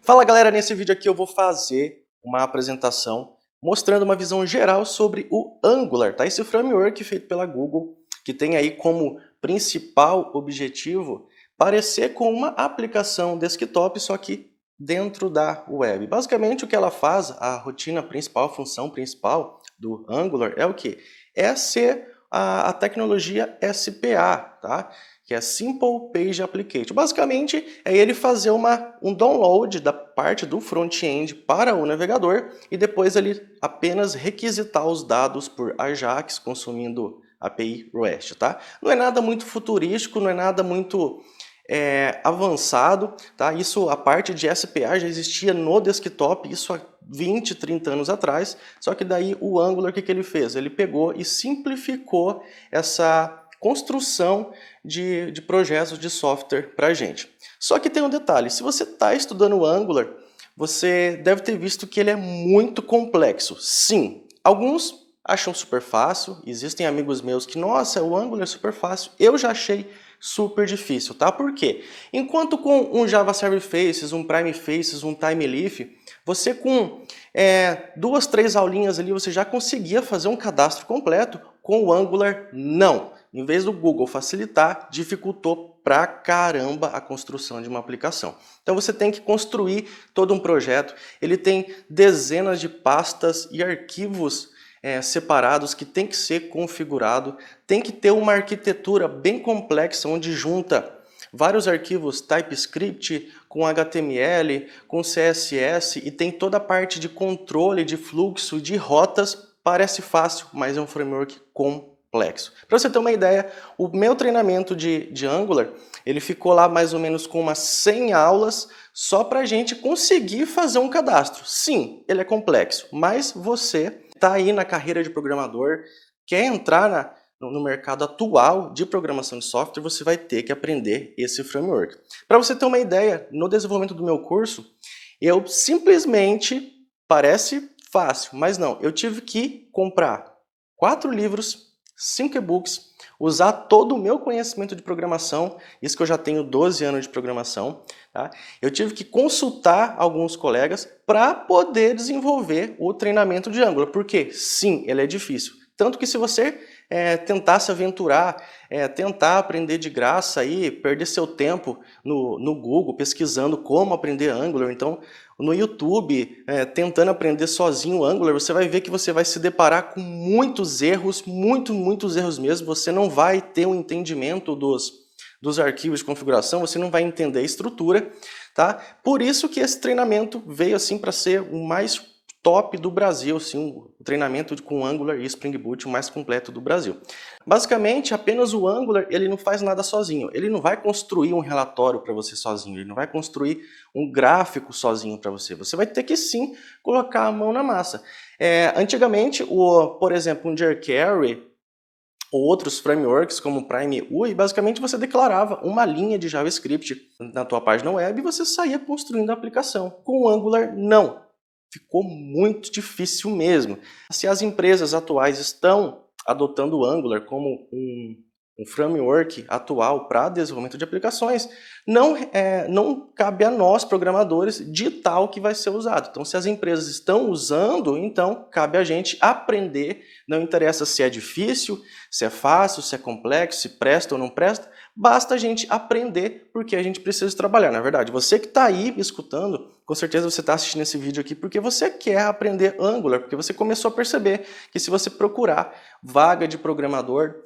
Fala galera, nesse vídeo aqui eu vou fazer uma apresentação mostrando uma visão geral sobre o Angular, tá? Esse framework feito pela Google, que tem aí como principal objetivo parecer com uma aplicação desktop, só que dentro da web. Basicamente o que ela faz, a rotina principal, a função principal do Angular é o quê? É ser a tecnologia SPA, tá? Que é Simple Page Application. Basicamente, é ele fazer um download da parte do front-end para o navegador e depois ele apenas requisitar os dados por Ajax, consumindo API REST, tá? Não é nada muito futurístico, não é nada muito avançado, tá? Isso, a parte de SPA já existia no desktop, isso há 20, 30 anos atrás, só que daí o Angular, o que ele fez? Ele pegou e simplificou essa construção de projetos de software para a gente. Só que tem um detalhe, se você está estudando o Angular, você deve ter visto que ele é muito complexo. Sim, alguns acham super fácil, existem amigos meus que, nossa, o Angular é super fácil, eu já achei super difícil, tá? Por quê? Enquanto com um Java Server Faces, um Prime Faces, um Time Leaf, você com 2, 3 aulinhas ali, você já conseguia fazer um cadastro completo. Com o Angular, não. Em vez do Google facilitar, dificultou pra caramba a construção de uma aplicação. Então você tem que construir todo um projeto, ele tem dezenas de pastas e arquivos separados que tem que ser configurado, tem que ter uma arquitetura bem complexa onde junta vários arquivos TypeScript com HTML, com CSS e tem toda a parte de controle de fluxo, de rotas. Parece fácil, mas é um framework complexo. Para você ter uma ideia, o meu treinamento de Angular, ele ficou lá mais ou menos com umas 100 aulas só para a gente conseguir fazer um cadastro. Sim, ele é complexo, mas você está aí na carreira de programador, quer entrar no mercado atual de programação de software, você vai ter que aprender esse framework. Para você ter uma ideia, no desenvolvimento do meu curso, eu simplesmente, parece fácil, mas não, eu tive que comprar 4 livros, 5 e-books, usar todo o meu conhecimento de programação, isso que eu já tenho 12 anos de programação, tá? Eu tive que consultar alguns colegas para poder desenvolver o treinamento de Angular, porque sim, ele é difícil. Tanto que se você tentar se aventurar, tentar aprender de graça, aí, perder seu tempo no Google pesquisando como aprender Angular, então no YouTube, tentando aprender sozinho o Angular, você vai ver que você vai se deparar com muitos erros, muitos erros mesmo, você não vai ter um entendimento dos arquivos de configuração, você não vai entender a estrutura, tá? Por isso que esse treinamento veio assim para ser o mais top do Brasil, assim, o treinamento com Angular e Spring Boot o mais completo do Brasil. Basicamente, apenas o Angular, ele não faz nada sozinho, ele não vai construir um relatório para você sozinho, ele não vai construir um gráfico sozinho para você, você vai ter que sim colocar a mão na massa. Antigamente, por exemplo, um jQuery ou outros frameworks como Prime UI, basicamente você declarava uma linha de JavaScript na tua página web e você saía construindo a aplicação. Com o Angular, não. Ficou muito difícil mesmo. Se as empresas atuais estão adotando o Angular como um framework atual para desenvolvimento de aplicações, não cabe a nós, programadores, ditar o que vai ser usado. Então, se as empresas estão usando, então cabe a gente aprender, não interessa se é difícil, se é fácil, se é complexo, se presta ou não presta, basta a gente aprender porque a gente precisa trabalhar. Na verdade, você que está aí me escutando, com certeza você está assistindo esse vídeo aqui porque você quer aprender Angular, porque você começou a perceber que se você procurar vaga de programador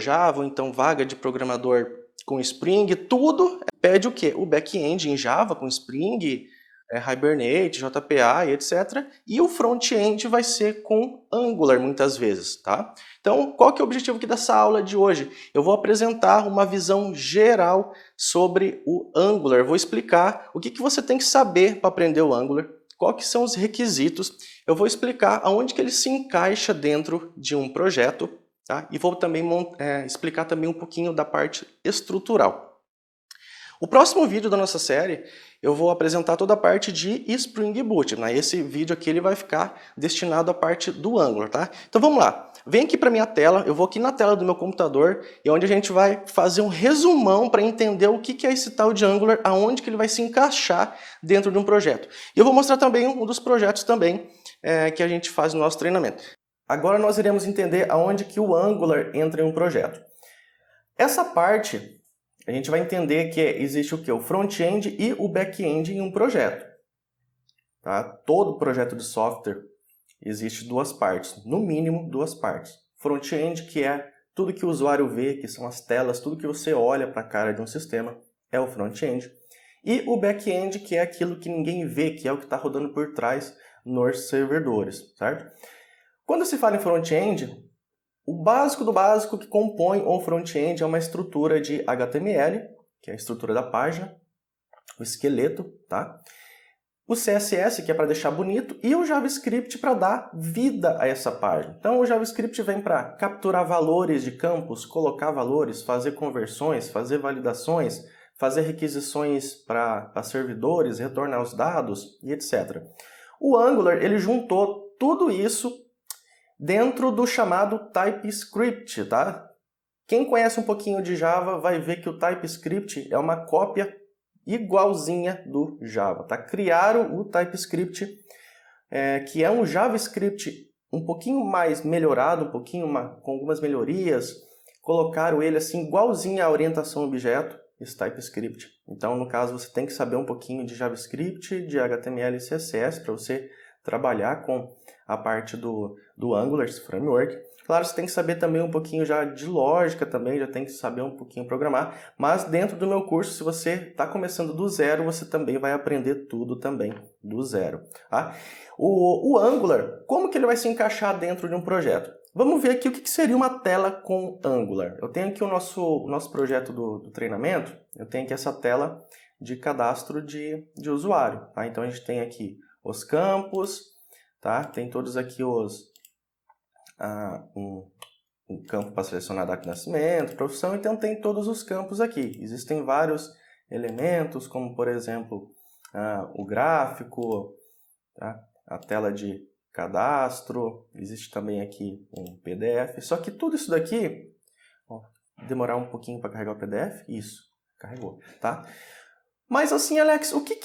Java, ou então vaga de programador com Spring, tudo pede o quê? O back-end em Java com Spring, Hibernate, JPA e etc. E o front-end vai ser com Angular muitas vezes, tá? Então, qual que é o objetivo aqui dessa aula de hoje? Eu vou apresentar uma visão geral sobre o Angular. Vou explicar o que você tem que saber para aprender o Angular, quais que são os requisitos. Eu vou explicar aonde que ele se encaixa dentro de um projeto, tá? E vou também explicar também um pouquinho da parte estrutural. O próximo vídeo da nossa série, eu vou apresentar toda a parte de Spring Boot. Esse vídeo aqui ele vai ficar destinado à parte do Angular, tá? Então vamos lá. Vem aqui para minha tela, eu vou aqui na tela do meu computador, e onde a gente vai fazer um resumão para entender o que é esse tal de Angular, aonde que ele vai se encaixar dentro de um projeto. E eu vou mostrar também um dos projetos também que a gente faz no nosso treinamento. Agora nós iremos entender aonde que o Angular entra em um projeto. Essa parte, a gente vai entender que existe o quê? O front-end e o back-end em um projeto. Tá? Todo projeto de software existe duas partes, no mínimo duas partes. Front-end, que é tudo que o usuário vê, que são as telas, tudo que você olha para a cara de um sistema, é o front-end. E o back-end, que é aquilo que ninguém vê, que é o que está rodando por trás nos servidores, certo? Quando se fala em front-end, o básico do básico que compõe o front-end é uma estrutura de HTML, que é a estrutura da página, o esqueleto, tá? O CSS, que é para deixar bonito, e o JavaScript para dar vida a essa página. Então o JavaScript vem para capturar valores de campos, colocar valores, fazer conversões, fazer validações, fazer requisições para servidores, retornar os dados e etc. O Angular, ele juntou tudo isso dentro do chamado TypeScript, tá? Quem conhece um pouquinho de Java vai ver que o TypeScript é uma cópia igualzinha do Java, tá? Criaram o TypeScript, que é um JavaScript um pouquinho mais melhorado, com algumas melhorias, colocaram ele assim igualzinho à orientação objeto, esse TypeScript. Então, no caso, você tem que saber um pouquinho de JavaScript, de HTML e CSS para você trabalhar com a parte do Angular, esse framework. Claro, você tem que saber também um pouquinho já de lógica também, já tem que saber um pouquinho programar, mas dentro do meu curso, se você está começando do zero, você também vai aprender tudo também do zero. Tá? O Angular, como que ele vai se encaixar dentro de um projeto? Vamos ver aqui o que seria uma tela com Angular. Eu tenho aqui o nosso projeto do treinamento, eu tenho aqui essa tela de cadastro de usuário. Tá? Então a gente tem aqui os campos, tá? Tem todos aqui um campo para selecionar data de nascimento, profissão, então tem todos os campos aqui. Existem vários elementos, como por exemplo o gráfico, tá? A tela de cadastro, existe também aqui um PDF, só que tudo isso daqui, demorar um pouquinho para carregar o PDF, isso, carregou, tá? Mas assim, Alex, o que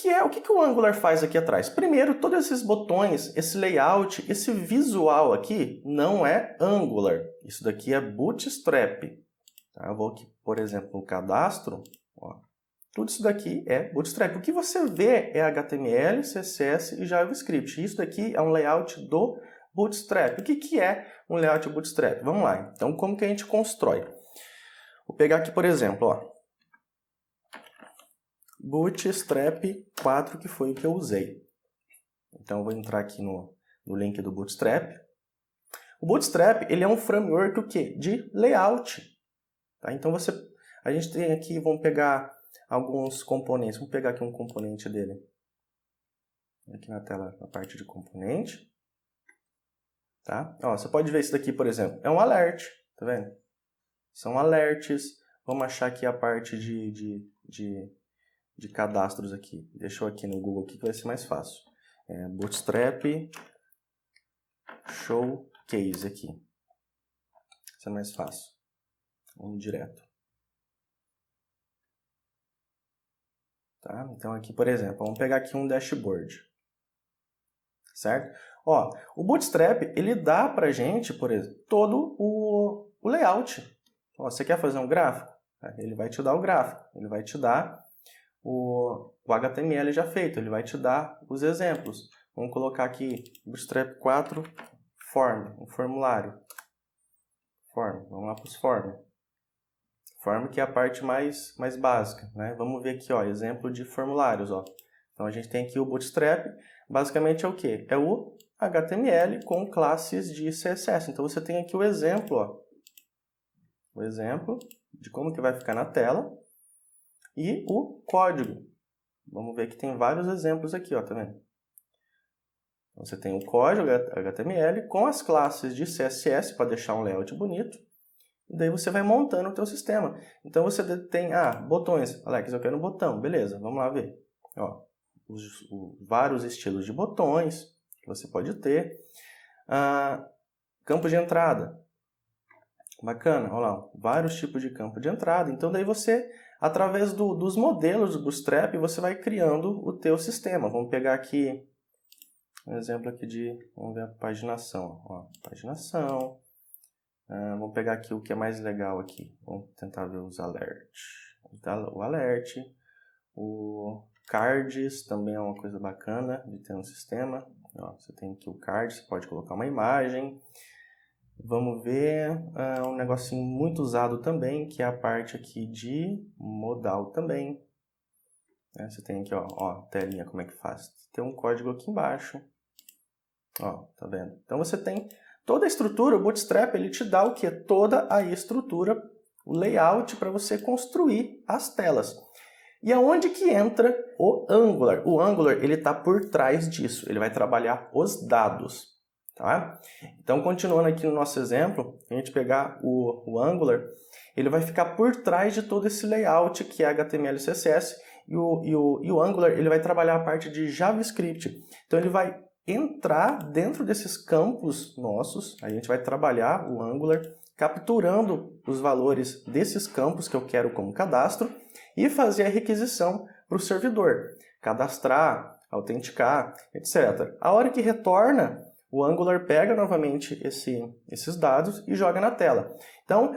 o Angular faz aqui atrás? Primeiro, todos esses botões, esse layout, esse visual aqui não é Angular. Isso daqui é Bootstrap. Tá? Eu vou aqui, por exemplo, no cadastro. Ó. Tudo isso daqui é Bootstrap. O que você vê é HTML, CSS e JavaScript. Isso daqui é um layout do Bootstrap. O que é um layout Bootstrap? Vamos lá. Então, como que a gente constrói? Vou pegar aqui, por exemplo, ó. Bootstrap 4, que foi o que eu usei. Então, eu vou entrar aqui no link do Bootstrap. O Bootstrap, ele é um framework o quê? De layout. Tá? Então, a gente tem aqui, vamos pegar alguns componentes. Vamos pegar aqui um componente dele. Aqui na tela, na parte de componente. Tá? Ó, você pode ver isso daqui, por exemplo. É um alert, tá vendo? São alerts. Vamos achar aqui a parte de cadastros aqui. Deixa eu aqui no Google aqui que vai ser mais fácil. Bootstrap Showcase aqui. Isso é mais fácil. Vamos direto. Tá? Então aqui, por exemplo, vamos pegar aqui um dashboard. Certo? Ó, o Bootstrap, ele dá pra gente, por exemplo, todo o layout. Ó, você quer fazer um gráfico? Ele vai te dar o gráfico. Ele vai te dar o HTML já feito, ele vai te dar os exemplos. Vamos colocar aqui Bootstrap 4 Form, um formulário. Form, vamos lá para os Form. Form que é a parte mais básica, né? Vamos ver aqui, ó, exemplo de formulários, ó. Então a gente tem aqui o Bootstrap, basicamente é o quê? É o HTML com classes de CSS. Então você tem aqui o exemplo, ó. O exemplo de como que vai ficar na tela. E o código. Vamos ver que tem vários exemplos aqui, ó, tá vendo? Você tem o código HTML com as classes de CSS para deixar um layout bonito. E daí você vai montando o teu sistema. Então você tem, botões. Alex, eu quero um botão. Beleza, vamos lá ver. Ó, vários estilos de botões que você pode ter. Campo de entrada. Bacana, olha lá, vários tipos de campo de entrada. Então daí você, através dos modelos do Bootstrap, você vai criando o teu sistema. Vamos pegar aqui um exemplo aqui vamos ver a paginação. Ó, paginação. Vamos pegar aqui o que é mais legal aqui. Vamos tentar ver os alerts. O alert, o cards também é uma coisa bacana de ter no sistema. Ó, você tem aqui o card, você pode colocar uma imagem. Vamos ver um negocinho muito usado também, que é a parte aqui de modal também. Você tem aqui, ó, telinha, como é que faz? Tem um código aqui embaixo. Ó, tá vendo? Então você tem toda a estrutura, o Bootstrap, ele te dá o quê? Toda a estrutura, o layout para você construir as telas. E aonde que entra o Angular? O Angular, ele está por trás disso, ele vai trabalhar os dados. Tá? Então, continuando aqui no nosso exemplo, a gente pegar o Angular, ele vai ficar por trás de todo esse layout que é HTML e CSS, e o Angular ele vai trabalhar a parte de JavaScript. Então, ele vai entrar dentro desses campos nossos, a gente vai trabalhar o Angular, capturando os valores desses campos que eu quero como cadastro, e fazer a requisição para o servidor, cadastrar, autenticar, etc. A hora que retorna, o Angular pega novamente esses dados e joga na tela. Então,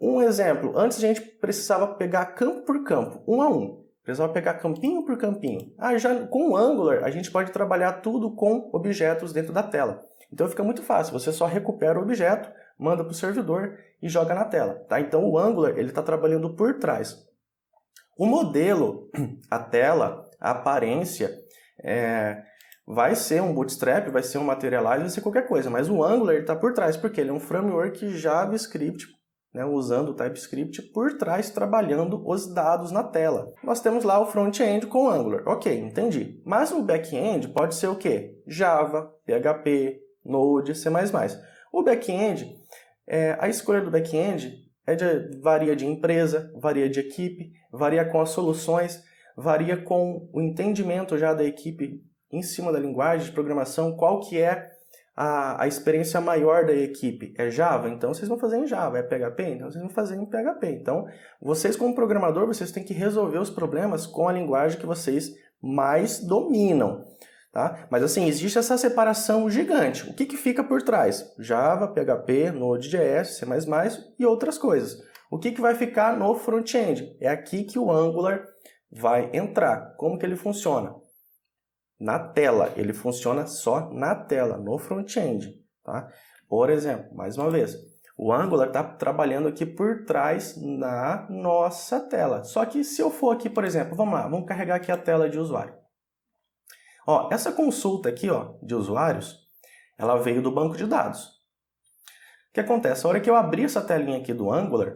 um exemplo, antes a gente precisava pegar campo por campo, um a um. Precisava pegar campinho por campinho. Já com o Angular, a gente pode trabalhar tudo com objetos dentro da tela. Então fica muito fácil, você só recupera o objeto, manda para o servidor e joga na tela. Tá? Então o Angular está trabalhando por trás. O modelo, a tela, a aparência, vai ser um Bootstrap, vai ser um Materialize, vai ser qualquer coisa, mas o Angular está por trás, porque ele é um framework JavaScript, usando o TypeScript por trás, trabalhando os dados na tela. Nós temos lá o front-end com o Angular. Ok, entendi. Mas o back-end pode ser o quê? Java, PHP, Node, C++. O back-end, a escolha do back-end varia de empresa, varia de equipe, varia com as soluções, varia com o entendimento já da equipe em cima da linguagem de programação, qual que é a experiência maior da equipe. É Java? Então vocês vão fazer em Java. É PHP? Então vocês vão fazer em PHP. Então, vocês como programador, vocês têm que resolver os problemas com a linguagem que vocês mais dominam. Tá? Mas assim, existe essa separação gigante. O que fica por trás? Java, PHP, Node.js, C++ e outras coisas. O que vai ficar no front-end? É aqui que o Angular vai entrar. Como que ele funciona? Na tela, ele funciona só na tela, no front-end. Tá? Por exemplo, mais uma vez, o Angular está trabalhando aqui por trás na nossa tela. Só que se eu for aqui, por exemplo, vamos lá, vamos carregar aqui a tela de usuário. Essa consulta aqui de usuários, ela veio do banco de dados. O que acontece? A hora que eu abrir essa telinha aqui do Angular,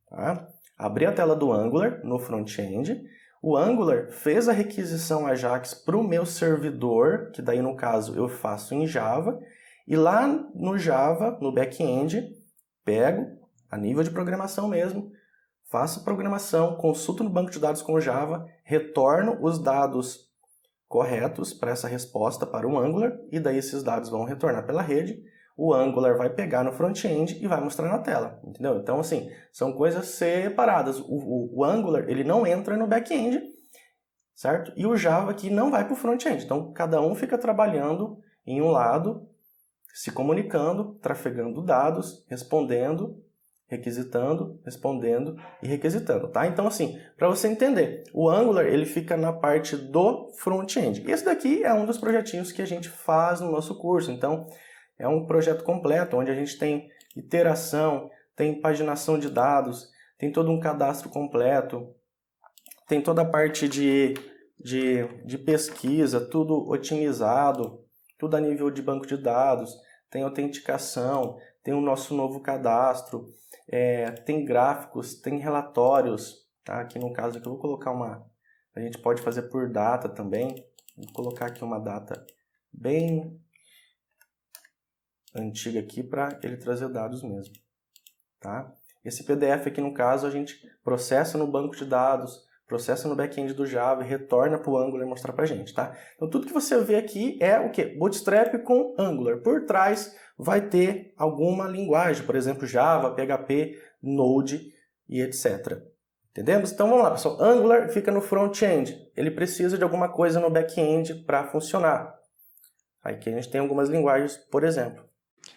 tá? Abri a tela do Angular no front-end, o Angular fez a requisição Ajax para o meu servidor, que daí no caso eu faço em Java, e lá no Java, no back-end, pego, a nível de programação mesmo, faço programação, consulto no banco de dados com Java, retorno os dados corretos para essa resposta para o Angular, e daí esses dados vão retornar pela rede, o Angular vai pegar no front-end e vai mostrar na tela, entendeu? Então, assim, são coisas separadas. O Angular, ele não entra no back-end, certo? E o Java aqui não vai para o front-end. Então, cada um fica trabalhando em um lado, se comunicando, trafegando dados, respondendo, requisitando, respondendo e requisitando, tá? Então, assim, para você entender, o Angular, ele fica na parte do front-end. Esse daqui é um dos projetinhos que a gente faz no nosso curso. Então, é um projeto completo, onde a gente tem iteração, tem paginação de dados, tem todo um cadastro completo, tem toda a parte de pesquisa, tudo otimizado, tudo a nível de banco de dados, tem autenticação, tem o nosso novo cadastro, tem gráficos, tem relatórios, tá? Aqui no caso aqui eu vou colocar a gente pode fazer por data também, vou colocar aqui uma data bem antiga aqui para ele trazer dados mesmo, tá? Esse PDF aqui no caso a gente processa no banco de dados, processa no back-end do Java e retorna para o Angular mostrar para a gente, tá? Então tudo que você vê aqui é o quê? Bootstrap com Angular. Por trás vai ter alguma linguagem, por exemplo, Java, PHP, Node e etc. Entendemos? Então vamos lá, pessoal. Angular fica no front-end. Ele precisa de alguma coisa no back-end para funcionar. Aqui a gente tem algumas linguagens, por exemplo.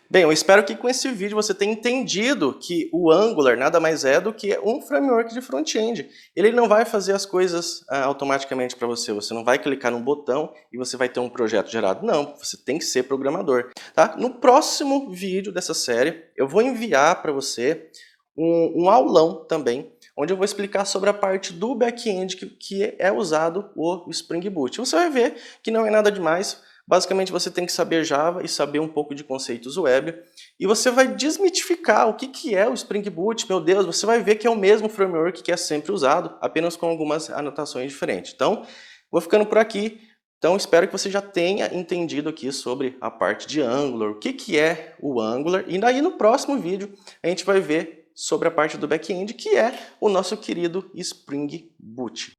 Bem, eu espero que com esse vídeo você tenha entendido que o Angular nada mais é do que um framework de front-end. Ele não vai fazer as coisas automaticamente para você. Você não vai clicar num botão e você vai ter um projeto gerado. Não, você tem que ser programador. Tá? No próximo vídeo dessa série, eu vou enviar para você um aulão também, onde eu vou explicar sobre a parte do back-end que é usado o Spring Boot. Você vai ver que não é nada demais. Basicamente, você tem que saber Java e saber um pouco de conceitos web. E você vai desmitificar o que é o Spring Boot. Meu Deus, você vai ver que é o mesmo framework que é sempre usado, apenas com algumas anotações diferentes. Então, vou ficando por aqui. Então, espero que você já tenha entendido aqui sobre a parte de Angular, o que é o Angular. E daí, no próximo vídeo, a gente vai ver sobre a parte do back-end, que é o nosso querido Spring Boot.